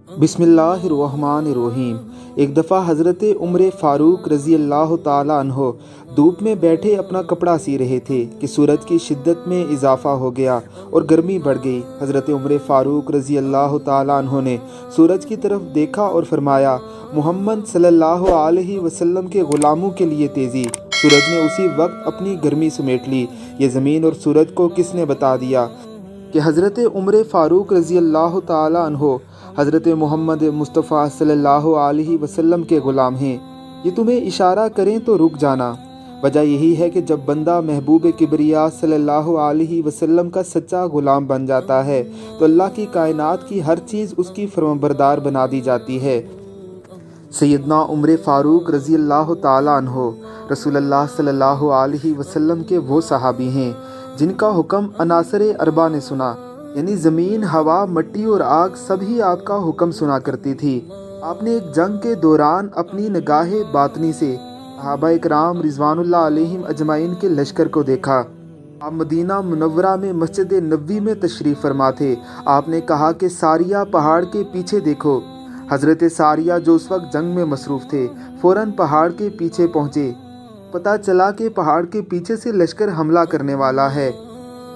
बिस्मिल्लाहिर्रहमानिर्रहीम। एक दफ़ा हज़रत उमर फ़ारूक रज़ी अल्लाह ताला अन्हो धूप में बैठे अपना कपड़ा सी रहे थे कि सूरज की शिद्दत में इजाफ़ा हो गया और गर्मी बढ़ गई। हज़रत उमर फ़ारूक रज़ी अल्लाह ताला अन्हो ने सूरज की तरफ देखा और फरमाया, मोहम्मद सल्लल्लाहु अलैहि वसल्लम के ग़ुलामों के लिए तेज़ी। सूरज ने उसी वक्त अपनी गर्मी समेट ली। ये ज़मीन और सूरज को किसने बता दिया कि हज़रत उमर फ़ारूक रज़ी अल्लाह ताला अन्हो हज़रत मोहम्मद मुस्तफ़ा सल्लल्लाहु अलैहि वसल्लम के ग़ुलाम हैं। ये तुम्हें इशारा करें तो रुक जाना। वजह यही है कि जब बंदा महबूब किबरिया सल्लल्लाहु अलैहि वसल्लम का सच्चा ग़ुलाम बन जाता है तो अल्लाह की कायनात की हर चीज़ उसकी फरमाबरदार बना दी जाती है। सैयदना उमर फ़ारूक रज़ी अल्लाह ताला अन्हो रसूलुल्लाह सल्लल्लाहु अलैहि वसल्लम के वो सहाबी हैं जिनका हुक्म अनासरे अरबा ने सुना, यानी ज़मीन, हवा, मिट्टी और आग सभी आपका हुक्म सुना करती थी। आपने एक जंग के दौरान अपनी निगाह बातनी से सहाबा इकराम रिज़वानुल्लाह अलैहिम अजमाइन के लश्कर को देखा। आप मदीना मुनव्वरा में मस्जिद नबवी में तशरीफ़ फरमा थे। आपने कहा कि सारिया पहाड़ के पीछे देखो। हज़रत सारिया जो उस वक्त जंग में मसरूफ़ थे फ़ौरन पहाड़ के पीछे पहुँचे। पता चला कि पहाड़ के पीछे से लश्कर हमला करने वाला है।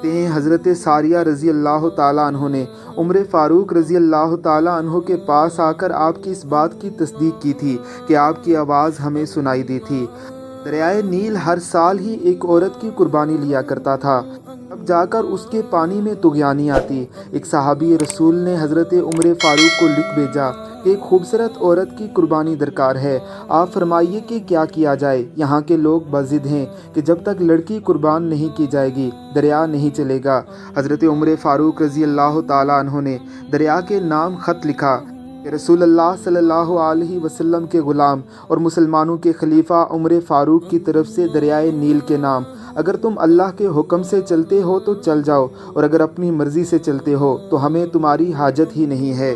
हज़रत सारिया रज़ी अल्लाह ताला अन्हो ने उमर फ़ारूक रज़ी अल्लाह ताला अन्हो के पास आकर आपकी इस बात की तस्दीक की थी कि आपकी आवाज़ हमें सुनाई दी थी। दरियाए नील हर साल ही एक औरत की कुर्बानी लिया करता था, अब जाकर उसके पानी में तुग़यानी आती। एक सहाबी रसूल ने हज़रत उमर फ़ारूक को लिख भेजा कि एक खूबसूरत औरत की कुर्बानी दरकार है, आप फरमाइए कि क्या किया जाए। यहाँ के लोग बज़िद हैं कि जब तक लड़की कुर्बान नहीं की जाएगी दरिया नहीं चलेगा। हज़रत उमर फ़ारूक रज़ी अल्लाह ताला अन्हो ने दरिया के नाम ख़त लिखा कि रसूलुल्लाह सल्लल्लाहु अलैहि वसल्लम के ग़ुलाम और मुसलमानों के खलीफा उमर फ़ारूक की तरफ से दरियाए नील के नाम। अगर तुम अल्लाह के हुक्म से चलते हो तो चल जाओ, और अगर अपनी मर्ज़ी से चलते हो तो हमें तुम्हारी हाजत ही नहीं है।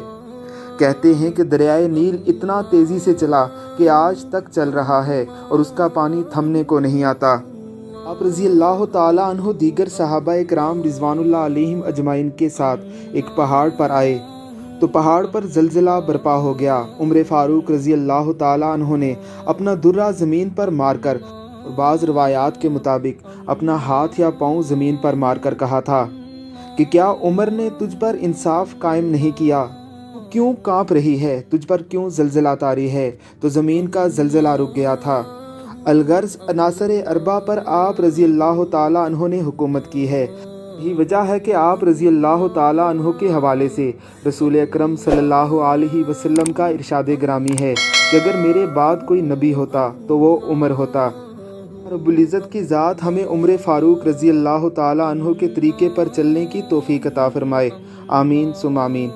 कहते हैं कि दरियाए नील इतना तेज़ी से चला कि आज तक चल रहा है और उसका पानी थमने को नहीं आता। आप रज़ी अल्लाह ताला अन्हो दीगर सहाबा इकराम रिज़वानुल्लाह अलैहिम अजमाइन के साथ एक पहाड़ पर आए तो पहाड़ पर ज़लज़ला बर्पा हो गया। उमर फ़ारूक रज़ी अल्लाह ताला अन्हो ने अपना दुर्रा ज़मीन पर मारकर और बाज़ रवायात के मुताबिक अपना हाथ या पाँव ज़मीन पर मारकर कहा था कि क्या उमर ने तुझ पर इंसाफ कायम नहीं किया? क्यों काँप रही है? तुझ पर क्यों ज़लज़ला तारी है? तो ज़मीन का ज़लज़ला रुक गया था। अलगर्ज़ अनासरे अरबा पर आप रज़ी अल्लाह ताला अन्हो ने हुकूमत की है। यही वजह है कि आप रज़ी अल्लाह ताला अन्हो के हवाले से रसूल अकरम सल्लल्लाहु अलैहि वसल्लम का इरशाद ग्रामी है कि अगर मेरे बाद कोई नबी होता तो वो उमर होता। रब्बुल इज़्ज़त की ज़ात हमें उमर फ़ारूक रज़ी अल्लाह ताला अन्हो के तरीके पर चलने की तौफ़ीक़ अता फ़रमाए। आमीन सुम आमीन।